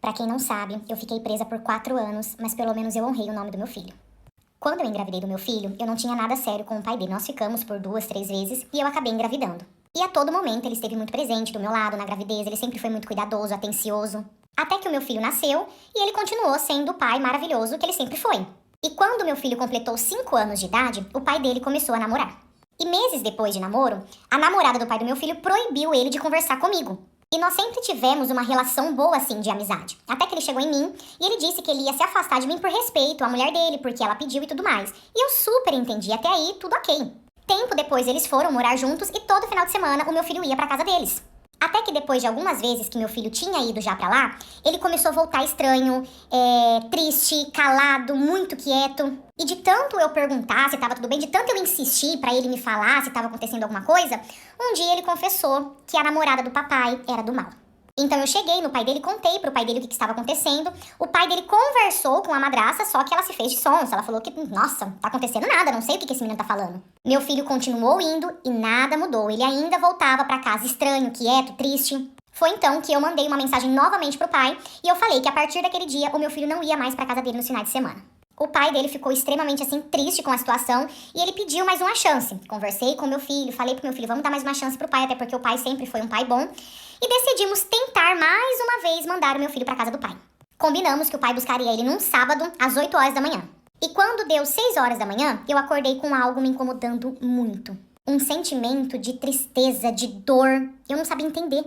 Pra quem não sabe, eu fiquei presa por 4 anos, mas pelo menos eu honrei o nome do meu filho. Quando eu engravidei do meu filho, eu não tinha nada sério com o pai dele. Nós ficamos por 2, 3 vezes e eu acabei engravidando. E a todo momento ele esteve muito presente do meu lado na gravidez, ele sempre foi muito cuidadoso, atencioso. Até que o meu filho nasceu e ele continuou sendo o pai maravilhoso que ele sempre foi. E quando meu filho completou 5 anos de idade, o pai dele começou a namorar. E meses depois de namoro, a namorada do pai do meu filho proibiu ele de conversar comigo. E nós sempre tivemos uma relação boa, assim, de amizade. Até que ele chegou em mim e ele disse que ele ia se afastar de mim por respeito à mulher dele, porque ela pediu e tudo mais. E eu super entendi, até aí tudo ok. Tempo depois eles foram morar juntos e todo final de semana o meu filho ia pra casa deles. Até que depois de algumas vezes que meu filho tinha ido já pra lá, ele começou a voltar estranho, triste, calado, muito quieto. E de tanto eu perguntar se tava tudo bem, de tanto eu insistir pra ele me falar se tava acontecendo alguma coisa, um dia ele confessou que a namorada do papai era do mal. Então eu cheguei no pai dele, contei pro pai dele o que estava acontecendo. O pai dele conversou com a madraça, só que ela se fez de sonsa. Ela falou que, nossa, tá acontecendo nada, não sei o que esse menino tá falando. Meu filho continuou indo e nada mudou. Ele ainda voltava pra casa estranho, quieto, triste. Foi então que eu mandei uma mensagem novamente pro pai e eu falei que a partir daquele dia o meu filho não ia mais pra casa dele nos finais de semana. O pai dele ficou extremamente assim triste com a situação e ele pediu mais uma chance. Conversei com meu filho, falei pro meu filho, vamos dar mais uma chance pro pai, até porque o pai sempre foi um pai bom. E decidimos tentar mais uma vez mandar o meu filho pra casa do pai. Combinamos que o pai buscaria ele num sábado, às 8 horas da manhã. E quando deu 6 horas da manhã, eu acordei com algo me incomodando muito. Um sentimento de tristeza, de dor, eu não sabia entender.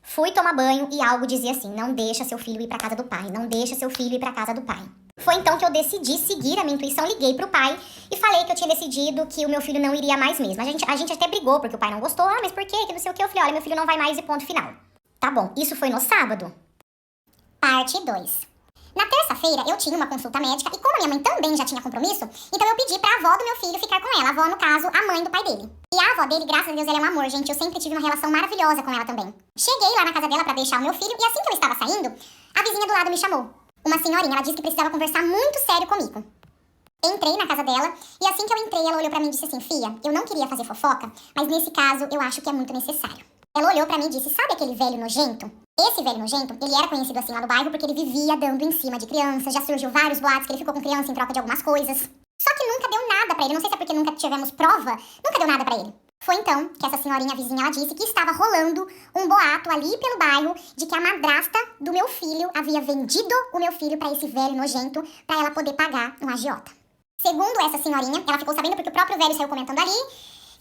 Fui tomar banho e algo dizia assim, não deixa seu filho ir pra casa do pai, não deixa seu filho ir pra casa do pai. Foi então que eu decidi seguir a minha intuição, liguei pro pai e falei que eu tinha decidido que o meu filho não iria mais mesmo. A gente até brigou porque o pai não gostou, mas por quê? Que não sei o que. Eu falei, olha, meu filho não vai mais e ponto final. Tá bom, isso foi no sábado. Parte 2. Na terça-feira eu tinha uma consulta médica e como a minha mãe também já tinha compromisso, então eu pedi pra avó do meu filho ficar com ela, a avó no caso, a mãe do pai dele. E a avó dele, graças a Deus, ela é um amor, gente, eu sempre tive uma relação maravilhosa com ela também. Cheguei lá na casa dela pra deixar o meu filho e assim que eu estava saindo, a vizinha do lado me chamou. Uma senhorinha, ela disse que precisava conversar muito sério comigo. Entrei na casa dela e assim que eu entrei, ela olhou pra mim e disse assim, Fia, eu não queria fazer fofoca, mas nesse caso eu acho que é muito necessário. Ela olhou pra mim e disse, sabe aquele velho nojento? Esse velho nojento, ele era conhecido assim lá no bairro porque ele vivia dando em cima de crianças, já surgiu vários boatos que ele ficou com criança em troca de algumas coisas. Só que nunca deu nada pra ele, não sei se é porque nunca tivemos prova, nunca deu nada pra ele. Foi então que essa senhorinha vizinha, ela disse que estava rolando um boato ali pelo bairro de que a madrasta do meu filho havia vendido o meu filho pra esse velho nojento pra ela poder pagar um agiota. Segundo essa senhorinha, ela ficou sabendo porque o próprio velho saiu comentando ali.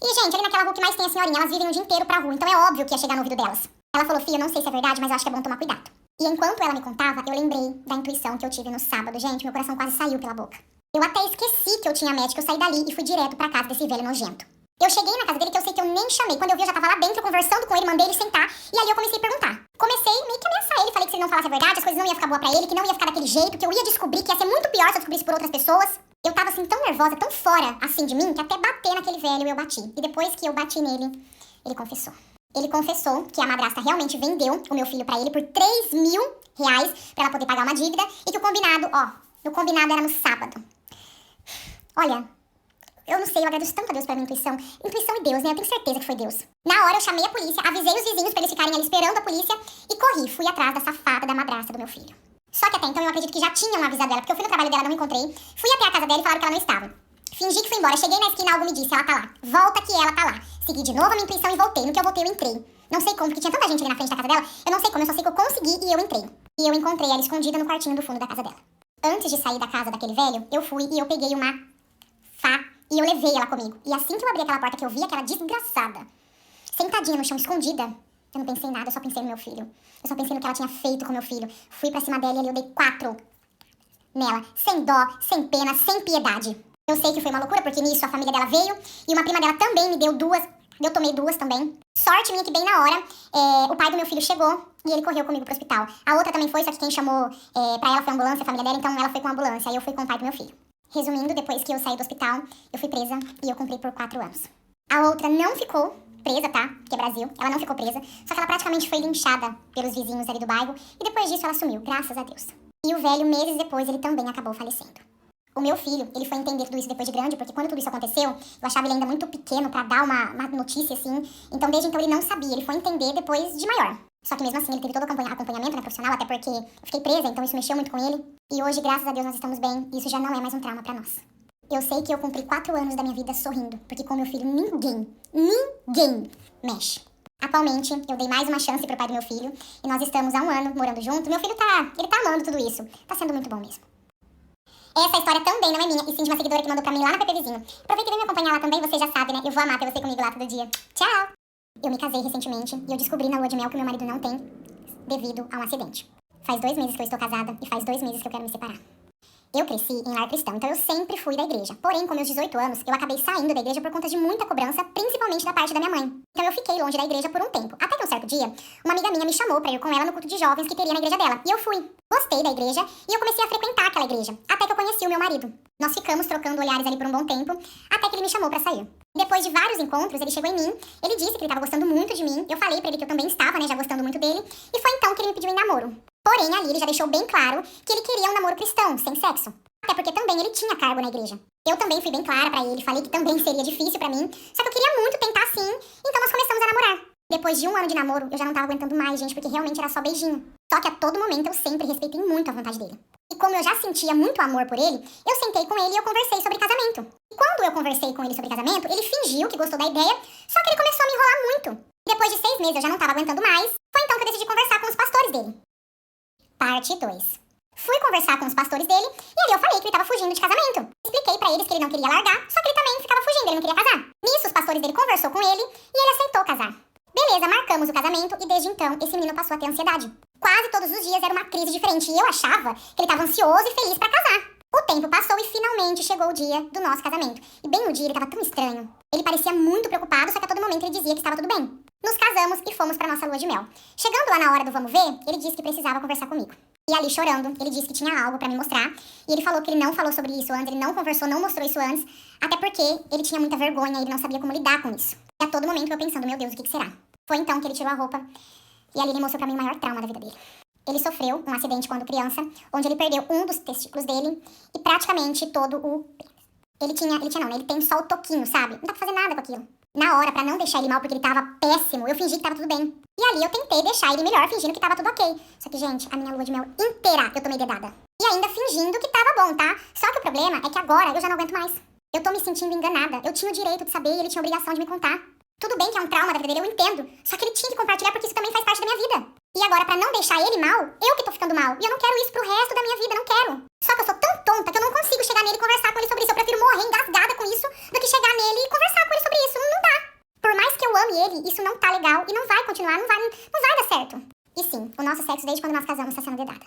E, gente, ali naquela rua que mais tem a senhorinha, elas vivem o dia inteiro pra rua, então é óbvio que ia chegar no ouvido delas. Ela falou, Fia, eu não sei se é verdade, mas eu acho que é bom tomar cuidado. E enquanto ela me contava, eu lembrei da intuição que eu tive no sábado. Gente, meu coração quase saiu pela boca. Eu até esqueci que eu tinha médico, eu saí dali e fui direto pra casa desse velho nojento. Eu cheguei na casa dele que eu sei que eu nem chamei. Quando eu vi, eu já tava lá dentro conversando com ele, mandei ele sentar. E aí eu comecei a perguntar. Comecei meio que a ameaçar ele. Falei que se ele não falasse a verdade, as coisas não iam ficar boas pra ele, que não ia ficar daquele jeito, que eu ia descobrir, que ia ser muito pior se eu descobrisse por outras pessoas. Eu tava assim tão nervosa, tão fora assim de mim, que até bater naquele velho eu bati. E depois que eu bati nele, ele confessou. Ele confessou que a madrasta realmente vendeu o meu filho pra ele por 3.000 reais pra ela poder pagar uma dívida. E que o combinado, o combinado era no sábado. Olha, eu não sei, eu agradeço tanto a Deus pela minha intuição. Intuição e Deus, né? Eu tenho certeza que foi Deus. Na hora eu chamei a polícia, avisei os vizinhos pra eles ficarem ali esperando a polícia e corri, fui atrás da safada da madrasta do meu filho. Só que até então eu acredito que já tinham avisado ela, porque eu fui no trabalho dela, não encontrei. Fui até a casa dela e falaram que ela não estava. Fingi que fui embora, cheguei na esquina, algo me disse, ela tá lá. Volta que ela tá lá. Segui de novo a minha intuição e voltei. No que eu voltei, eu entrei. Não sei como, porque tinha tanta gente ali na frente da casa dela. Eu não sei como, eu só sei que eu consegui e eu entrei. E eu encontrei ela escondida no quartinho do fundo da casa dela. Antes de sair da casa daquele velho, eu fui e eu peguei uma faca e eu levei ela comigo. E assim que eu abri aquela porta que eu vi aquela desgraçada, sentadinha no chão, escondida, eu não pensei em nada, eu só pensei no meu filho. Eu só pensei no que ela tinha feito com meu filho. Fui pra cima dela e eu dei 4 nela, sem dó, sem pena, sem piedade. Eu sei que foi uma loucura, porque nisso a família dela veio e uma prima dela também me deu 2, eu tomei 2 também. Sorte minha que bem na hora, o pai do meu filho chegou e ele correu comigo pro hospital. A outra também foi, só que quem chamou pra ela foi a ambulância, a família dela, então ela foi com a ambulância, aí eu fui com o pai do meu filho. Resumindo, depois que eu saí do hospital, eu fui presa e eu cumpri por 4 anos. A outra não ficou presa, tá? Porque é Brasil, ela não ficou presa, só que ela praticamente foi linchada pelos vizinhos ali do bairro e depois disso ela sumiu, graças a Deus. E o velho, meses depois, ele também acabou falecendo. O meu filho, ele foi entender tudo isso depois de grande, porque quando tudo isso aconteceu, eu achava ele ainda muito pequeno pra dar uma notícia assim. Então, desde então, ele não sabia, ele foi entender depois de maior. Só que mesmo assim ele teve todo o acompanhamento, né, profissional, até porque eu fiquei presa, então isso mexeu muito com ele. E hoje, graças a Deus, nós estamos bem e isso já não é mais um trauma pra nós. Eu sei que eu cumpri 4 anos da minha vida sorrindo, porque com meu filho ninguém mexe. Atualmente, eu dei mais uma chance pro pai do meu filho e nós estamos há 1 ano morando junto. Meu filho tá amando tudo isso. Tá sendo muito bom mesmo. Essa história também não é minha, e sim de uma seguidora que mandou pra mim lá no PP Vizinho. Aproveita e vem me acompanhar lá também, você já sabe, né? Eu vou amar ter você comigo lá todo dia. Tchau! Eu me casei recentemente e eu descobri na lua de mel que meu marido não tem devido a um acidente. Faz 2 meses que eu estou casada e faz 2 meses que eu quero me separar. Eu cresci em lar cristão, então eu sempre fui da igreja. Porém, com meus 18 anos, eu acabei saindo da igreja por conta de muita cobrança, principalmente da parte da minha mãe. Então eu fiquei longe da igreja por um tempo. Até que um certo dia, uma amiga minha me chamou pra ir com ela no culto de jovens que teria na igreja dela. E eu fui. Gostei da igreja e eu comecei a frequentar aquela igreja. Até que eu conheci o meu marido. Nós ficamos trocando olhares ali por um bom tempo, até que ele me chamou pra sair. Depois de vários encontros, ele chegou em mim, ele disse que ele estava gostando muito de mim. Eu falei pra ele que eu também estava, né, já gostando muito dele. E foi então que ele me pediu em namoro. Porém, ali ele já deixou bem claro que ele queria um namoro cristão, sem sexo. Até porque também ele tinha cargo na igreja. Eu também fui bem clara pra ele, falei que também seria difícil pra mim, só que eu queria muito tentar sim, então nós começamos a namorar. Depois de 1 ano de namoro, eu já não tava aguentando mais, gente, porque realmente era só beijinho. Só que a todo momento eu sempre respeitei muito a vontade dele. E como eu já sentia muito amor por ele, eu sentei com ele e eu conversei sobre casamento. E quando eu conversei com ele sobre casamento, ele fingiu que gostou da ideia, só que ele começou a me enrolar muito. Depois de 6 meses eu já não tava aguentando mais, foi então que eu decidi conversar com os pastores dele. Parte 2. Fui conversar com os pastores dele e ali eu falei que ele tava fugindo de casamento. Expliquei pra eles que ele não queria largar, só que ele também ficava fugindo, ele não queria casar. Nisso, os pastores dele conversou com ele e ele aceitou casar. Beleza, marcamos o casamento e desde então esse menino passou a ter ansiedade. Quase todos os dias era uma crise diferente e eu achava que ele tava ansioso e feliz pra casar. O tempo passou e finalmente chegou o dia do nosso casamento. E bem no dia ele tava tão estranho. Ele parecia muito preocupado, só que a todo momento ele dizia que estava tudo bem. Nos casamos e fomos pra nossa lua de mel. Chegando lá na hora do vamos ver, ele disse que precisava conversar comigo. E ali chorando, ele disse que tinha algo pra me mostrar. E ele falou que ele não falou sobre isso antes, ele não conversou, não mostrou isso antes. Até porque ele tinha muita vergonha e ele não sabia como lidar com isso. E a todo momento eu pensando, meu Deus, o que será? Foi então que ele tirou a roupa e ali ele mostrou pra mim o maior trauma da vida dele. Ele sofreu um acidente quando criança, onde ele perdeu um dos testículos dele e praticamente todo o... Ele tem só o toquinho, sabe? Não dá pra fazer nada com aquilo. Na hora, pra não deixar ele mal porque ele tava péssimo, eu fingi que tava tudo bem. E ali eu tentei deixar ele melhor, fingindo que tava tudo ok. Só que, gente, a minha lua de mel inteira eu tomei dedada. E ainda fingindo que tava bom, tá? Só que o problema é que agora eu já não aguento mais. Eu tô me sentindo enganada. Eu tinha o direito de saber e ele tinha a obrigação de me contar. Tudo bem que é um trauma da vida dele, eu entendo. Só que ele tinha que compartilhar porque isso também faz parte da minha vida. E agora, pra não deixar ele mal, eu que tô ficando mal. E eu não quero isso pro resto da minha vida, não quero. Só que eu sou tão tonta que eu não consigo chegar nele e conversar com ele sobre isso. Eu prefiro morrer engasgada com isso do que chegar nele e conversar com ele sobre isso. Não dá. Por mais que eu ame ele, isso não tá legal e não vai continuar, não vai dar certo. E sim, o nosso sexo desde quando nós casamos tá sendo dedada.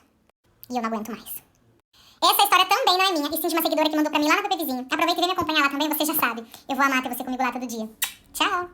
E eu não aguento mais. Essa história também não é minha, e sim de uma seguidora que mandou pra mim lá no PP Vizinho. Aproveita e vem me acompanhar lá também, você já sabe. Eu vou amar ter você comigo lá todo dia. Tchau!